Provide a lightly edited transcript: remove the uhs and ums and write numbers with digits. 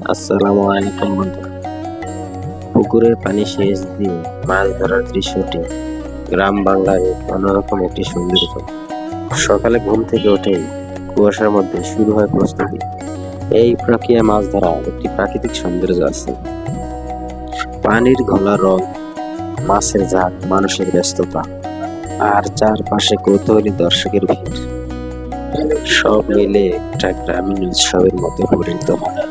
আসসালামু আলাইকুম বন্ধুরা। পুকুরের পানি সেচ দিয়ে মাছ ধরার দৃশ্যটি গ্রাম বাংলার এক অন্যরকম একটি সৌন্দর্য। সকালে ঘুম থেকে উঠেই কুয়াশার মধ্যে শুরু হয় প্রস্তুতি। এই প্রক্রিয়া মাছ ধরা একটি প্রাকৃতিক সৌন্দর্য আছে। পানির ঘোলা রং, মাছের ঝাঁক, মানুষের ব্যস্ততা আর চারপাশে কৌতূহলী দর্শকের ভিড়, সব মিলে একটা গ্রামীণ উৎসবের মতো পরিণত হয়।